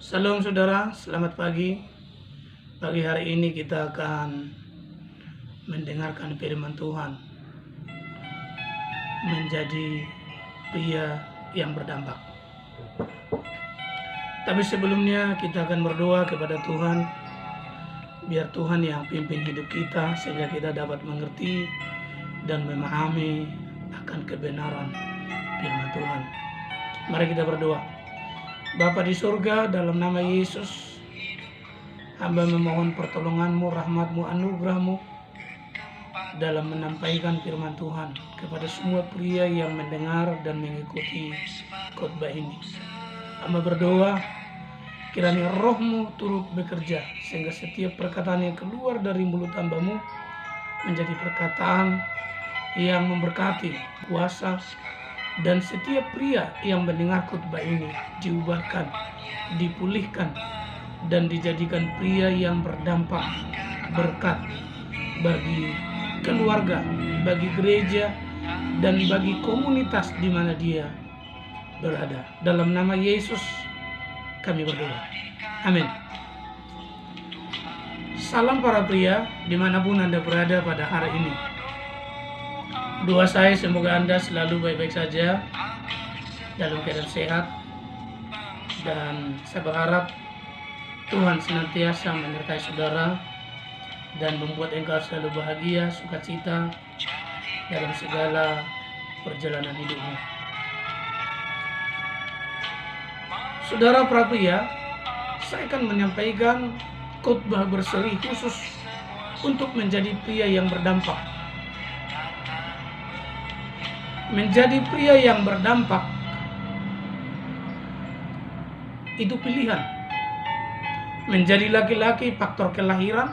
Salam saudara, selamat pagi. Pagi hari ini kita akan mendengarkan firman Tuhan, menjadi pria yang berdampak. Tapi sebelumnya kita akan berdoa kepada Tuhan, biar Tuhan yang pimpin hidup kita sehingga kita dapat mengerti dan memahami akan kebenaran firman Tuhan. Mari kita berdoa. Bapa di surga, dalam nama Yesus, hamba memohon pertolongan-Mu, rahmat-Mu, anugerah-Mu dalam menyampaikan firman Tuhan kepada semua pria yang mendengar dan mengikuti khotbah ini. Hamba berdoa, kiranya Roh-Mu turut bekerja sehingga setiap perkataan yang keluar dari mulut hamba-Mu menjadi perkataan yang memberkati, kuasa, dan setiap pria yang mendengar khotbah ini diubahkan, dipulihkan, dan dijadikan pria yang berdampak, berkat bagi keluarga, bagi gereja, dan bagi komunitas di mana dia berada. Dalam nama Yesus kami berdoa. Amin. Salam para pria dimanapun Anda berada pada hari ini. Doa saya semoga Anda selalu baik-baik saja, dalam keadaan sehat, dan saya berharap Tuhan senantiasa menyertai saudara dan membuat engkau selalu bahagia, sukacita dalam segala perjalanan hidupmu. Saudara para pria, saya akan menyampaikan khotbah berseri khusus untuk menjadi pria yang berdampak. Menjadi pria yang berdampak itu pilihan. Menjadi laki-laki faktor kelahiran,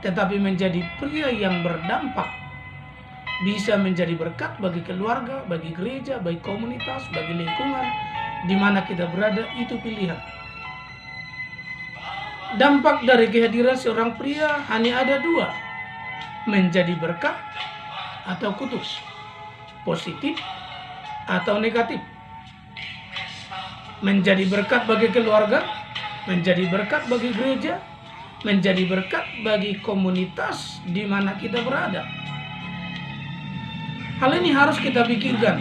tetapi menjadi pria yang berdampak bisa menjadi berkat bagi keluarga, bagi gereja, bagi komunitas, bagi lingkungan di mana kita berada, itu pilihan. Dampak dari kehadiran seorang pria hanya ada dua: menjadi berkat atau kutuk, positif atau negatif. Menjadi berkat bagi keluarga, menjadi berkat bagi gereja, menjadi berkat bagi komunitas di mana kita berada. Hal ini harus kita pikirkan.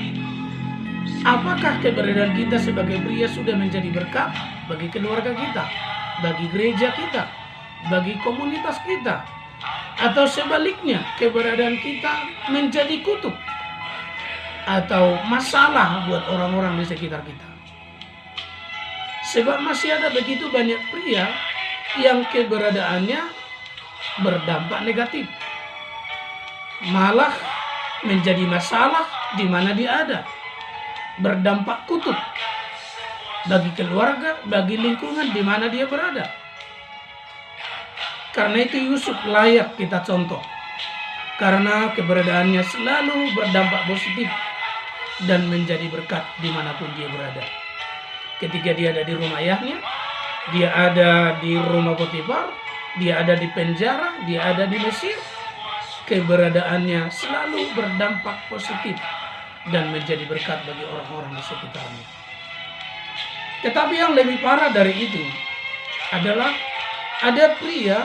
Apakah keberadaan kita sebagai pria sudah menjadi berkat bagi keluarga kita, bagi gereja kita, bagi komunitas kita, atau sebaliknya keberadaan kita menjadi kutuk atau masalah buat orang-orang di sekitar kita? Sebab masih ada begitu banyak pria yang keberadaannya berdampak negatif, malah menjadi masalah di mana dia ada, berdampak kutuk bagi keluarga, bagi lingkungan di mana dia berada. Karena itu Yusuf layak kita contoh, karena keberadaannya selalu berdampak positif dan menjadi berkat dimanapun dia berada. Ketika dia ada di rumah ayahnya, dia ada di rumah Potifar, dia ada di penjara, dia ada di Mesir, keberadaannya selalu berdampak positif dan menjadi berkat bagi orang-orang di sekitarnya. Tetapi yang lebih parah dari itu adalah ada pria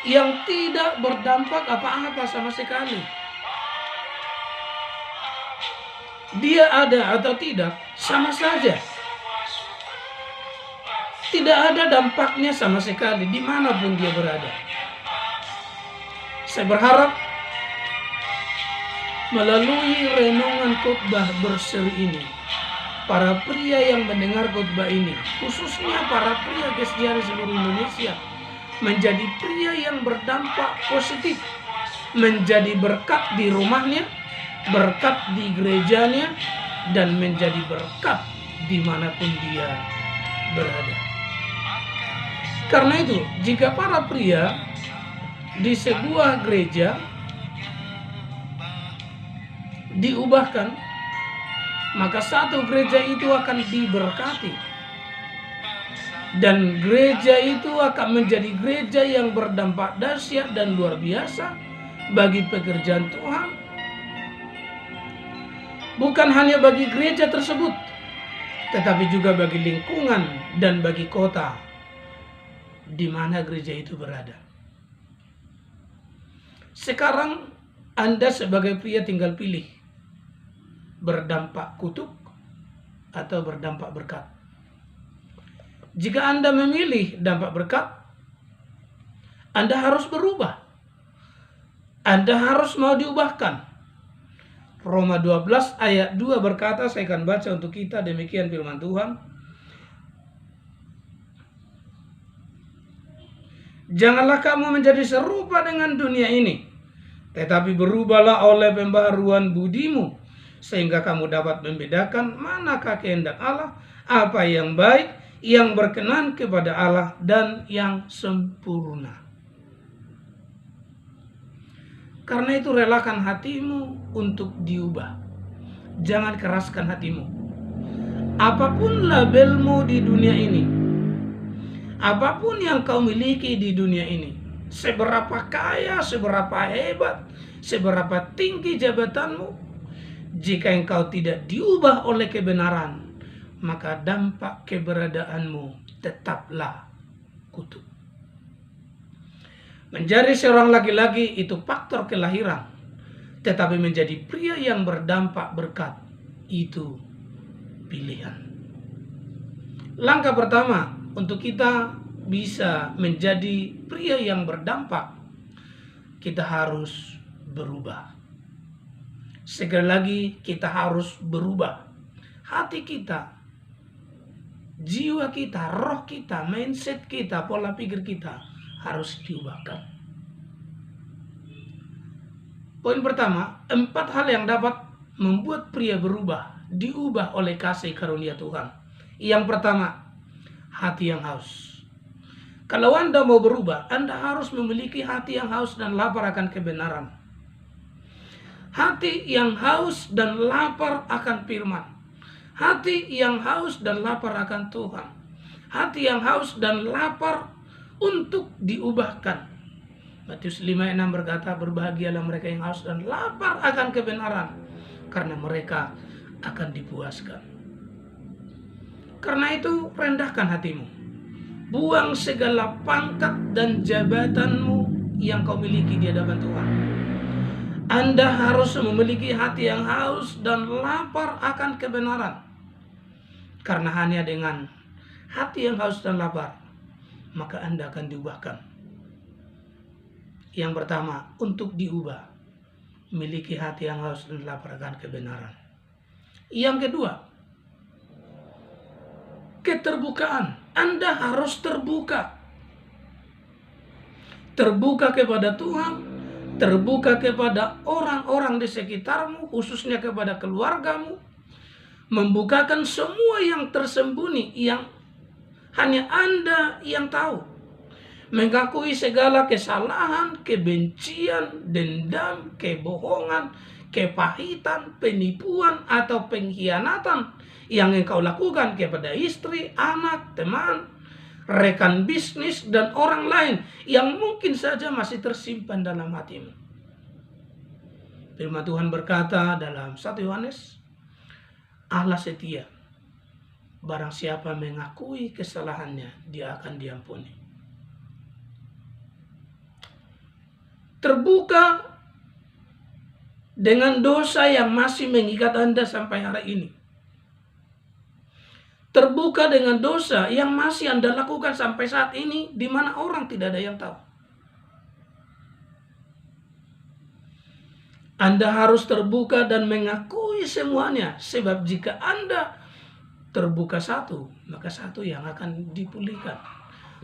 yang tidak berdampak apa-apa sama sekali. Dia ada atau tidak, sama saja. Tidak ada dampaknya sama sekali dimanapun dia berada. Saya berharap melalui renungan khotbah berseri ini, para pria yang mendengar khotbah ini, khususnya para pria Gesjari seluruh Indonesia, menjadi pria yang berdampak positif, menjadi berkat di rumahnya, berkat di gerejanya, dan menjadi berkat dimanapun dia berada. Karena itu, jika para pria di sebuah gereja diubahkan, maka satu gereja itu akan diberkati, dan gereja itu akan menjadi gereja yang berdampak dahsyat dan luar biasa bagi pekerjaan Tuhan. Bukan hanya bagi gereja tersebut, tetapi juga bagi lingkungan dan bagi kota di mana gereja itu berada. Sekarang Anda sebagai pria tinggal pilih, berdampak kutuk atau berdampak berkat. Jika Anda memilih dampak berkat, Anda harus berubah. Anda harus mau diubahkan. Roma 12 ayat 2 berkata, saya akan baca untuk kita, demikian firman Tuhan. Janganlah kamu menjadi serupa dengan dunia ini, tetapi berubahlah oleh pembaharuan budimu, sehingga kamu dapat membedakan manakah kehendak Allah, apa yang baik, yang berkenan kepada Allah, dan yang sempurna. Karena itu relakan hatimu untuk diubah. Jangan keraskan hatimu. Apapun labelmu di dunia ini, apapun yang kau miliki di dunia ini, seberapa kaya, seberapa hebat, seberapa tinggi jabatanmu, jika engkau tidak diubah oleh kebenaran, maka dampak keberadaanmu tetaplah kutuk. Menjadi seorang laki-laki itu faktor kelahiran, tetapi menjadi pria yang berdampak berkat itu pilihan. Langkah pertama untuk kita bisa menjadi pria yang berdampak, kita harus berubah. Sekali lagi, kita harus berubah. Hati kita, jiwa kita, roh kita, mindset kita, pola pikir kita harus diubahkan. Poin pertama, 4 hal yang dapat membuat pria berubah, diubah oleh kasih karunia Tuhan. Yang pertama, hati yang haus. Kalau Anda mau berubah, Anda harus memiliki hati yang haus dan lapar akan kebenaran. Hati yang haus dan lapar akan firman. Hati yang haus dan lapar akan Tuhan. Hati yang haus dan lapar untuk diubahkan. Matius 5:6 berkata, berbahagialah mereka yang haus dan lapar akan kebenaran, karena mereka akan dipuaskan. Karena itu, rendahkan hatimu. Buang segala pangkat dan jabatanmu yang kau miliki di hadapan Tuhan. Anda harus memiliki hati yang haus dan lapar akan kebenaran. Karena hanya dengan hati yang haus dan lapar, maka Anda akan diubahkan. Yang pertama, untuk diubah, miliki hati yang haus dan lapar akan kebenaran. Yang kedua, keterbukaan. Anda harus terbuka. Terbuka kepada Tuhan, terbuka kepada orang-orang di sekitarmu, khususnya kepada keluargamu. Membukakan semua yang tersembunyi, yang hanya Anda yang tahu. Mengakui segala kesalahan, kebencian, dendam, kebohongan, kepahitan, penipuan, atau pengkhianatan yang engkau lakukan kepada istri, anak, teman, rekan bisnis, dan orang lain yang mungkin saja masih tersimpan dalam hatimu. Firman Tuhan berkata dalam 1 Yohanes, Allah setia. Barang siapa mengakui kesalahannya, dia akan diampuni. Terbuka dengan dosa yang masih mengikat Anda sampai hari ini. Terbuka dengan dosa yang masih Anda lakukan sampai saat ini, di mana orang tidak ada yang tahu. Anda harus terbuka dan mengakui semuanya, sebab jika Anda terbuka satu, maka satu yang akan dipulihkan.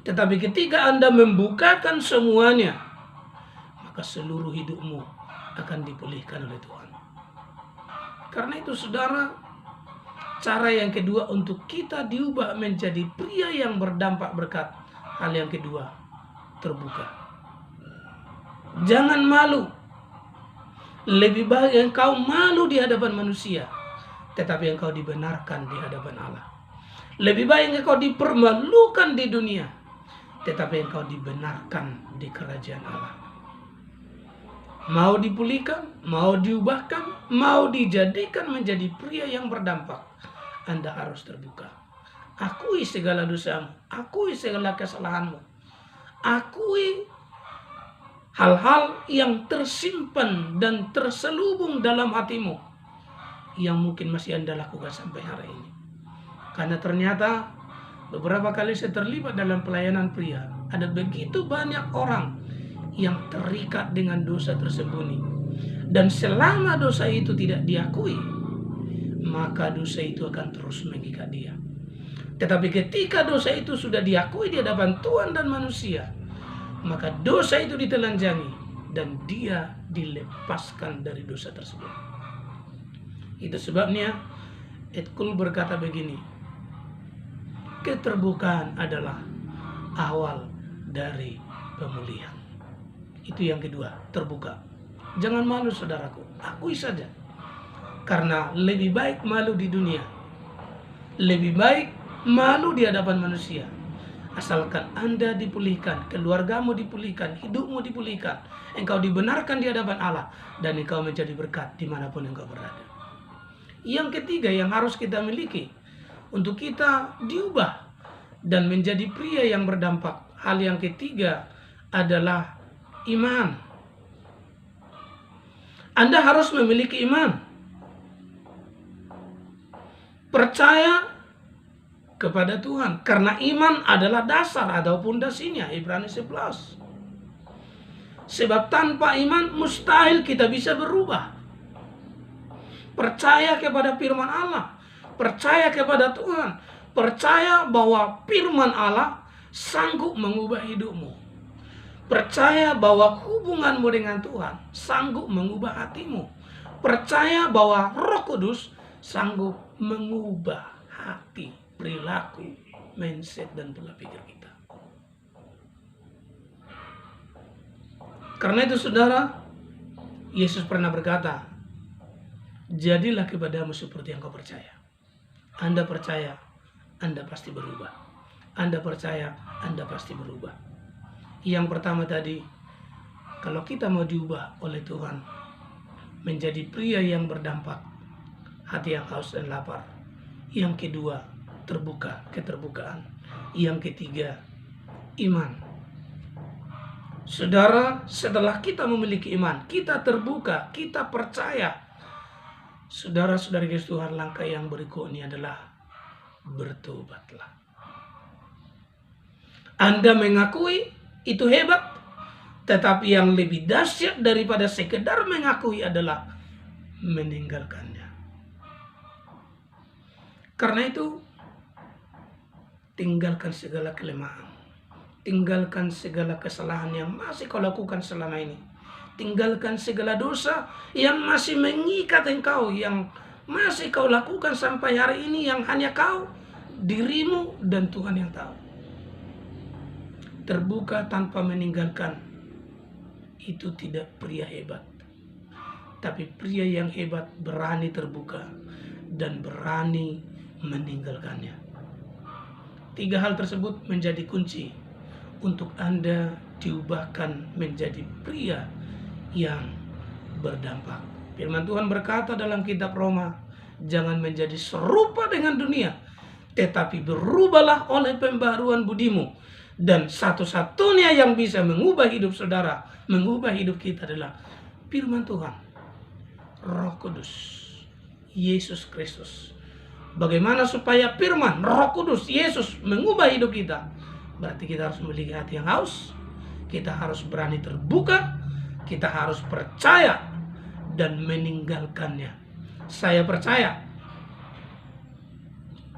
Tetapi ketika Anda membukakan semuanya, maka seluruh hidupmu akan dipulihkan oleh Tuhan. Karena itu saudara, cara yang kedua untuk kita diubah menjadi pria yang berdampak berkat, hal yang kedua, terbuka. Jangan malu. Lebih baik engkau malu di hadapan manusia, tetapi engkau dibenarkan di hadapan Allah. Lebih baik engkau dipermalukan di dunia, tetapi engkau dibenarkan di kerajaan Allah. Mau dipulihkan, mau diubahkan, mau dijadikan menjadi pria yang berdampak, Anda harus terbuka. Akui segala dosamu, akui segala kesalahanmu, akui hal-hal yang tersimpan dan terselubung dalam hatimu yang mungkin masih Anda lakukan sampai hari ini. Karena ternyata beberapa kali saya terlibat dalam pelayanan pria, ada begitu banyak orang yang terikat dengan dosa tersembunyi. Dan selama dosa itu tidak diakui, maka dosa itu akan terus mengikat dia. Tetapi ketika dosa itu sudah diakui di hadapan Tuhan dan manusia, maka dosa itu ditelanjangi dan dia dilepaskan dari dosa tersebut. Itu sebabnya Ed Kuhl berkata begini, keterbukaan adalah awal dari pemulihan. Itu yang kedua, terbuka. Jangan malu saudaraku, akui saja. Karena lebih baik malu di dunia, lebih baik malu di hadapan manusia, asalkan Anda dipulihkan, keluargamu dipulihkan, hidupmu dipulihkan, engkau dibenarkan di hadapan Allah, dan engkau menjadi berkat dimanapun engkau berada. Yang ketiga yang harus kita miliki untuk kita diubah dan menjadi pria yang berdampak, hal yang ketiga adalah iman. Anda harus memiliki iman, percaya kepada Tuhan, karena iman adalah dasar atau pondasinya, Ibrani 11. Sebab tanpa iman mustahil kita bisa berubah. Percaya kepada firman Allah, percaya kepada Tuhan, percaya bahwa firman Allah sanggup mengubah hidupmu. Percaya bahwa hubunganmu dengan Tuhan sanggup mengubah hatimu. Percaya bahwa Roh Kudus sanggup mengubah hati, perilaku, mindset, dan pola pikir kita. Karena itu saudara, Yesus pernah berkata, jadilah kepadamu seperti yang kau percaya. Anda percaya, Anda pasti berubah. Anda percaya, Anda pasti berubah. Yang pertama tadi, kalau kita mau diubah oleh Tuhan menjadi pria yang berdampak, hati yang haus dan lapar. Yang kedua, terbuka, keterbukaan. Yang ketiga, iman. Saudara, setelah kita memiliki iman, kita terbuka, kita percaya. Saudara-saudari Yesus Tuhan, langkah yang berikutnya adalah bertobatlah. Anda mengakui itu hebat, tetapi yang lebih dahsyat daripada sekedar mengakui adalah meninggalkannya. Karena itu, tinggalkan segala kelemahan, tinggalkan segala kesalahan yang masih kau lakukan selama ini, tinggalkan segala dosa yang masih mengikat engkau, yang masih kau lakukan sampai hari ini, yang hanya kau, dirimu, dan Tuhan yang tahu. Terbuka tanpa meninggalkan itu tidak pria hebat, tapi pria yang hebat berani terbuka dan berani meninggalkannya. 3 hal tersebut menjadi kunci untuk Anda diubahkan menjadi pria yang berdampak. Firman Tuhan berkata dalam kitab Roma, jangan menjadi serupa dengan dunia, tetapi berubahlah oleh pembaharuan budimu. Dan satu-satunya yang bisa mengubah hidup saudara, mengubah hidup kita adalah firman Tuhan, Roh Kudus, Yesus Kristus. Bagaimana supaya firman, Roh Kudus, Yesus mengubah hidup kita? Berarti kita harus memiliki hati yang haus, kita harus berani terbuka, kita harus percaya dan meninggalkannya. Saya percaya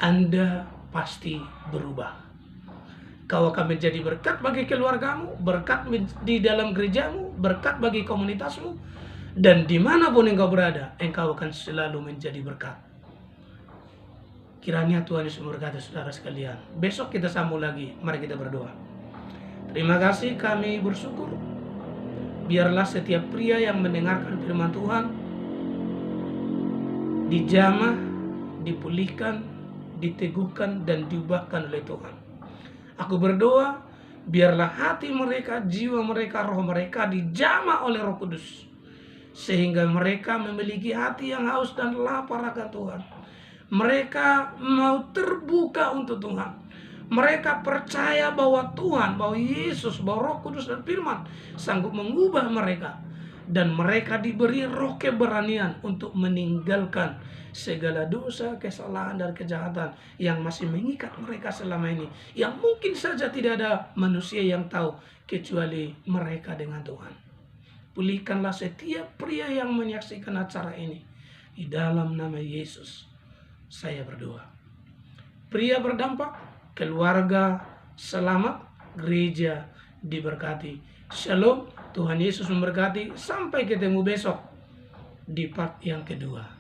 Anda pasti berubah. Kau akan menjadi berkat bagi keluargamu, berkat di dalam gerejamu, berkat bagi komunitasmu, dan dimanapun engkau berada, engkau akan selalu menjadi berkat. Kiranya Tuhan Yesus memberkati saudara sekalian. Besok kita sambung lagi, mari kita berdoa. Terima kasih, kami bersyukur. Biarlah setiap pria yang mendengarkan firman Tuhan dijamah, dipulihkan, diteguhkan, dan diubahkan oleh Tuhan. Aku berdoa, biarlah hati mereka, jiwa mereka, roh mereka dijamah oleh Roh Kudus, sehingga mereka memiliki hati yang haus dan lapar akan Tuhan. Mereka mau terbuka untuk Tuhan. Mereka percaya bahwa Tuhan, bahwa Yesus, bahwa Roh Kudus dan Firman sanggup mengubah mereka. Dan mereka diberi roh keberanian untuk meninggalkan segala dosa, kesalahan, dan kejahatan yang masih mengikat mereka selama ini. Yang mungkin saja tidak ada manusia yang tahu kecuali mereka dengan Tuhan. Pulihkanlah setiap pria yang menyaksikan acara ini. Di dalam nama Yesus, saya berdoa. Pria berdampak, keluarga selamat, gereja diberkati. Shalom, Tuhan Yesus memberkati. Sampai ketemu besok di part yang kedua.